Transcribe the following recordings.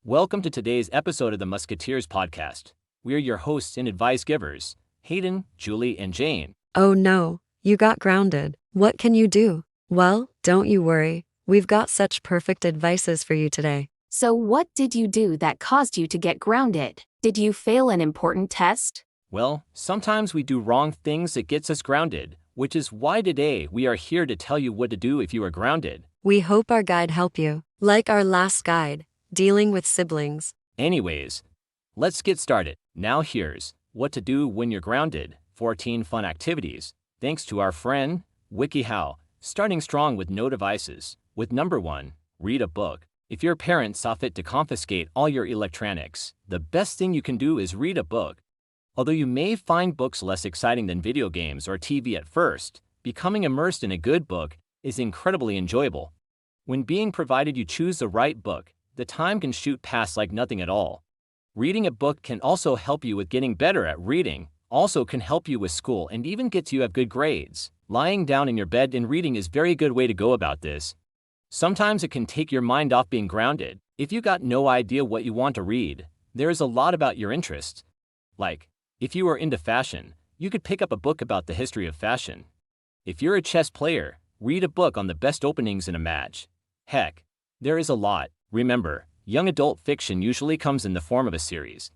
Welcome to today's episode of the Musketeers podcast. We are your hosts and advice givers, Hayden, Julie, and Jane. Oh no, you got grounded. What can you do? Well, don't you worry. We've got such perfect advices for you today. So what did you do that caused you to get grounded? Did you fail an important test? Well, sometimes we do wrong things that gets us grounded, which is why today we are here to tell you what to do if you are grounded. We hope our guide help you. Like our last guide, dealing with siblings. Anyways, let's get started. Now here's what to do when you're grounded. 14 fun activities, thanks to our friend, WikiHow, starting strong with no devices. With number 1, read a book. If your parents saw fit to confiscate all your electronics, the best thing you can do is read a book. Although you may find books less exciting than video games or TV at first, becoming immersed in a good book is incredibly enjoyable. When being provided you choose the right book, the time can shoot past like nothing at all. Reading a book can also help you with getting better at reading, also can help you with school and even gets you have good grades. Lying down in your bed and reading is a very good way to go about this. Sometimes it can take your mind off being grounded. If you got no idea what you want to read, there is a lot about your interests. Like, if you are into fashion, you could pick up a book about the history of fashion. If you're a chess player, read a book on the best openings in a match. Heck, there is a lot. Remember, young adult fiction usually comes in the form of a series.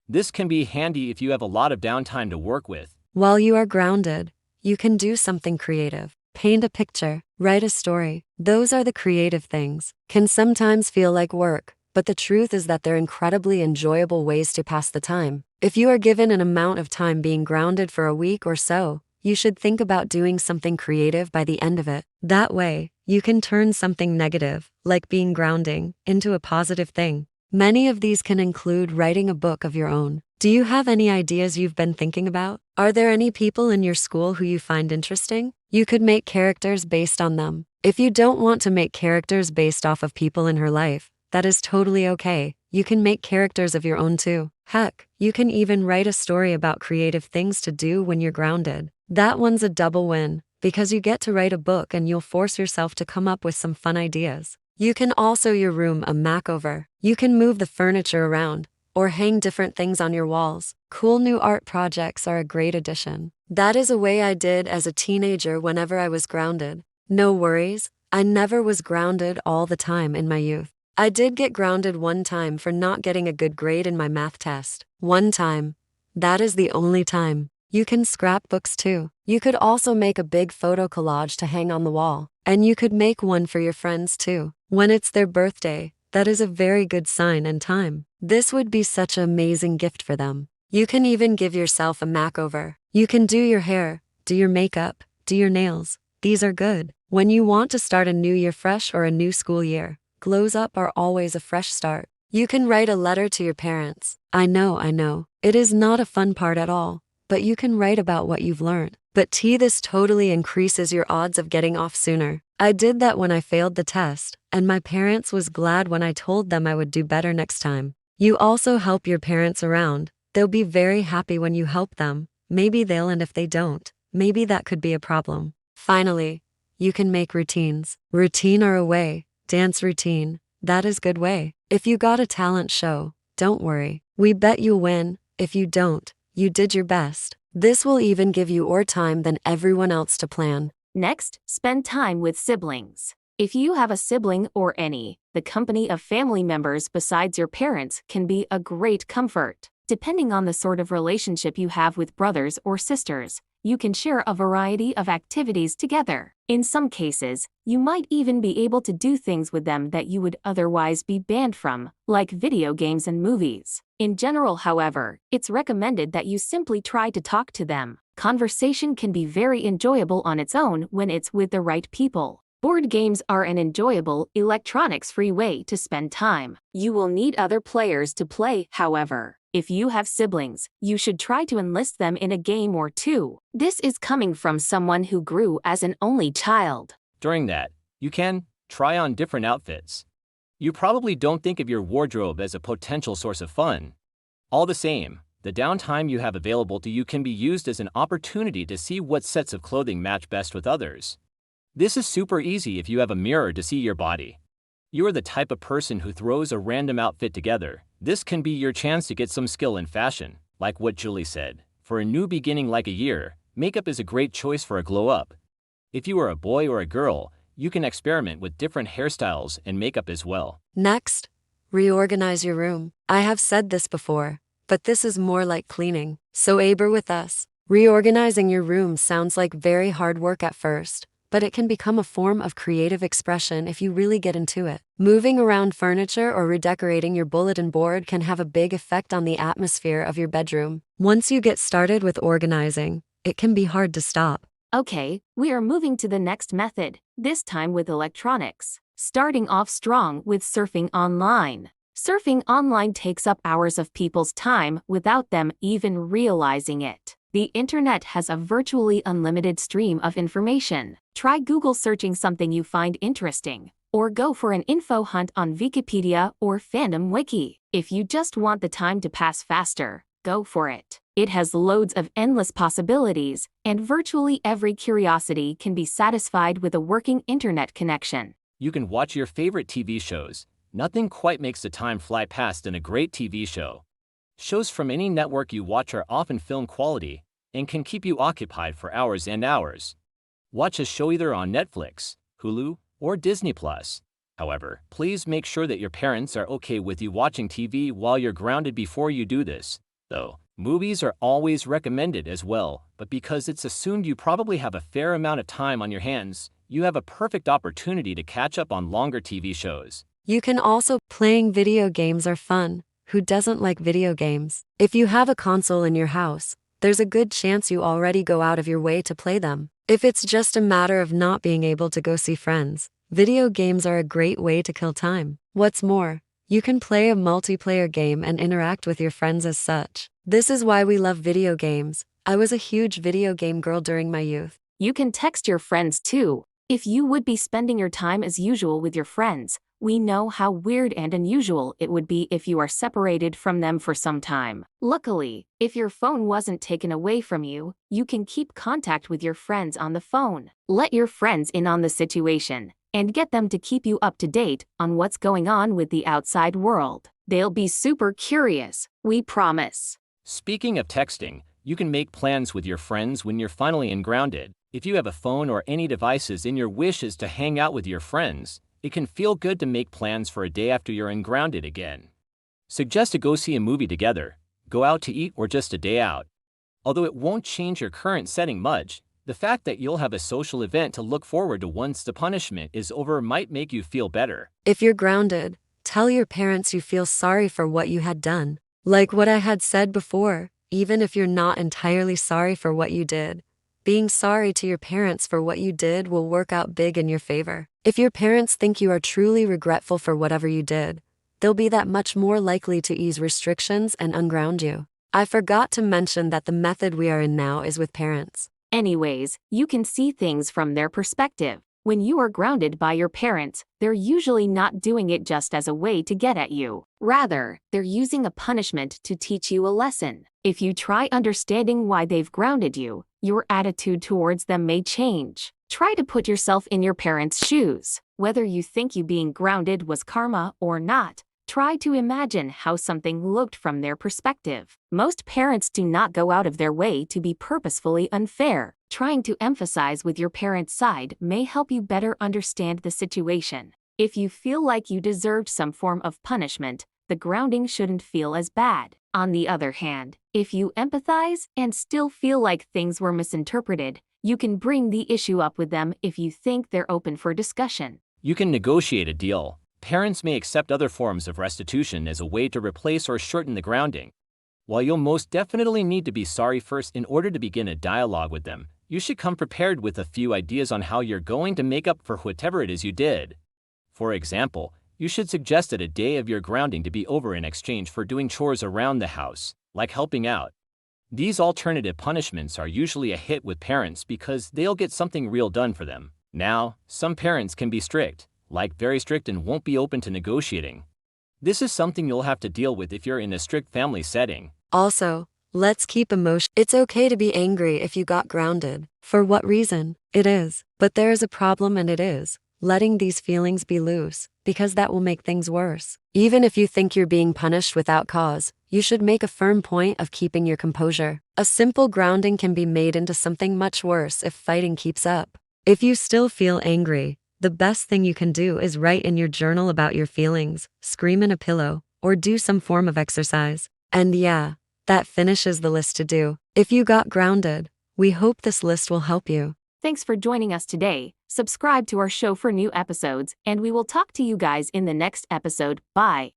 This can be handy if you have a lot of downtime to work with. While you are grounded, you can do something creative. Paint a picture, write a story. Those are the creative things. Can sometimes feel like work, but the truth is that they're incredibly enjoyable ways to pass the time. If you are given an amount of time being grounded for a week or so, you should think about doing something creative by the end of it. That way, you can turn something negative, like being grounding, into a positive thing. Many of these can include writing a book of your own. Do you have any ideas you've been thinking about? Are there any people in your school who you find interesting? You could make characters based on them. If you don't want to make characters based off of people in her life, that is totally okay. You can make characters of your own too. Heck, you can even write a story about creative things to do when you're grounded. That one's a double win, because you get to write a book and you'll force yourself to come up with some fun ideas. You can also your room a makeover. You can move the furniture around, or hang different things on your walls. Cool new art projects are a great addition. That is a way I did as a teenager whenever I was grounded. No worries, I never was grounded all the time in my youth. I did get grounded one time for not getting a good grade in my math test. One time. That is the only time. You can scrap books too. You could also make a big photo collage to hang on the wall. And you could make one for your friends too. When it's their birthday, that is a very good sign and time. This would be such an amazing gift for them. You can even give yourself a makeover. You can do your hair, do your makeup, do your nails. These are good. When you want to start a new year fresh or a new school year, glows up are always a fresh start. You can write a letter to your parents. I know. It is not a fun part at all, but you can write about what you've learned. But this totally increases your odds of getting off sooner. I did that when I failed the test, and my parents was glad when I told them I would do better next time. You also help your parents around. They'll be very happy when you help them. Maybe they'll, and if they don't, maybe that could be a problem. Finally, you can make routines. Routine are a way. Dance routine, that is good way. If you got a talent show, don't worry. We bet you'll win. If you don't, you did your best. This will even give you more time than everyone else to plan. Next, spend time with siblings. If you have a sibling or any, the company of family members besides your parents can be a great comfort. Depending on the sort of relationship you have with brothers or sisters, you can share a variety of activities together. In some cases, you might even be able to do things with them that you would otherwise be banned from, like video games and movies. In general, however, it's recommended that you simply try to talk to them. Conversation can be very enjoyable on its own when it's with the right people. Board games are an enjoyable, electronics-free way to spend time. You will need other players to play, however. If you have siblings, you should try to enlist them in a game or two. This is coming from someone who grew as an only child. During that, you can try on different outfits. You probably don't think of your wardrobe as a potential source of fun. All the same, the downtime you have available to you can be used as an opportunity to see what sets of clothing match best with others. This is super easy if you have a mirror to see your body. You are the type of person who throws a random outfit together. This can be your chance to get some skill in fashion. Like what Julie said, for a new beginning like a year, makeup is a great choice for a glow up. If you are a boy or a girl, you can experiment with different hairstyles and makeup as well. Next, reorganize your room. I have said this before, but this is more like cleaning. So bear with us. Reorganizing your room sounds like very hard work at first, but it can become a form of creative expression if you really get into it. Moving around furniture or redecorating your bulletin board can have a big effect on the atmosphere of your bedroom. Once you get started with organizing, it can be hard to stop. Okay, we are moving to the next method, this time with electronics. Starting off strong with surfing online. Surfing online takes up hours of people's time without them even realizing it. The internet has a virtually unlimited stream of information. Try Google searching something you find interesting, or go for an info hunt on Wikipedia or Fandom Wiki. If you just want the time to pass faster, go for it. It has loads of endless possibilities, and virtually every curiosity can be satisfied with a working internet connection. You can watch your favorite TV shows. Nothing quite makes the time fly past in a great TV show. Shows from any network you watch are often film quality and can keep you occupied for hours and hours. Watch a show either on Netflix, Hulu, or Disney+. However, please make sure that your parents are okay with you watching TV while you're grounded before you do this. Though, movies are always recommended as well, but because it's assumed you probably have a fair amount of time on your hands, you have a perfect opportunity to catch up on longer TV shows. You can also playing video games are fun. Who doesn't like video games? If you have a console in your house, there's a good chance you already go out of your way to play them. If it's just a matter of not being able to go see friends, video games are a great way to kill time. What's more, you can play a multiplayer game and interact with your friends as such. This is why we love video games. I was a huge video game girl during my youth. You can text your friends too. If you would be spending your time as usual with your friends, we know how weird and unusual it would be if you are separated from them for some time. Luckily, if your phone wasn't taken away from you, you can keep contact with your friends on the phone. Let your friends in on the situation, and get them to keep you up to date on what's going on with the outside world. They'll be super curious, we promise. Speaking of texting, you can make plans with your friends when you're finally grounded. If you have a phone or any devices and your wish is to hang out with your friends, it can feel good to make plans for a day after you're grounded again. Suggest to go see a movie together, go out to eat, or just a day out. Although it won't change your current setting much, the fact that you'll have a social event to look forward to once the punishment is over might make you feel better. If you're grounded, tell your parents you feel sorry for what you had done. Like what I had said before, even if you're not entirely sorry for what you did, being sorry to your parents for what you did will work out big in your favor. If your parents think you are truly regretful for whatever you did, they'll be that much more likely to ease restrictions and unground you. I forgot to mention that the method we are in now is with parents. Anyways, you can see things from their perspective. When you are grounded by your parents, they're usually not doing it just as a way to get at you. Rather, they're using a punishment to teach you a lesson. If you try understanding why they've grounded you, your attitude towards them may change. Try to put yourself in your parents' shoes. Whether you think you being grounded was karma or not, try to imagine how something looked from their perspective. Most parents do not go out of their way to be purposefully unfair. Trying to emphasize with your parents' side may help you better understand the situation. If you feel like you deserved some form of punishment, the grounding shouldn't feel as bad. On the other hand, if you empathize and still feel like things were misinterpreted, you can bring the issue up with them if you think they're open for discussion. You can negotiate a deal. Parents may accept other forms of restitution as a way to replace or shorten the grounding. While you'll most definitely need to be sorry first in order to begin a dialogue with them, you should come prepared with a few ideas on how you're going to make up for whatever it is you did. For example, you should suggest that a day of your grounding to be over in exchange for doing chores around the house, like helping out. These alternative punishments are usually a hit with parents because they'll get something real done for them. Now, some parents can be strict, like very strict, and won't be open to negotiating. This is something you'll have to deal with if you're in a strict family setting. Also, let's keep emotion. It's okay to be angry if you got grounded. For what reason? It is. But there is a problem, and it is, letting these feelings be loose, because that will make things worse. Even if you think you're being punished without cause, you should make a firm point of keeping your composure. A simple grounding can be made into something much worse if fighting keeps up. If you still feel angry, the best thing you can do is write in your journal about your feelings, scream in a pillow, or do some form of exercise. And yeah, that finishes the list to do. If you got grounded, we hope this list will help you. Thanks for joining us today. Subscribe to our show for new episodes, and we will talk to you guys in the next episode. Bye.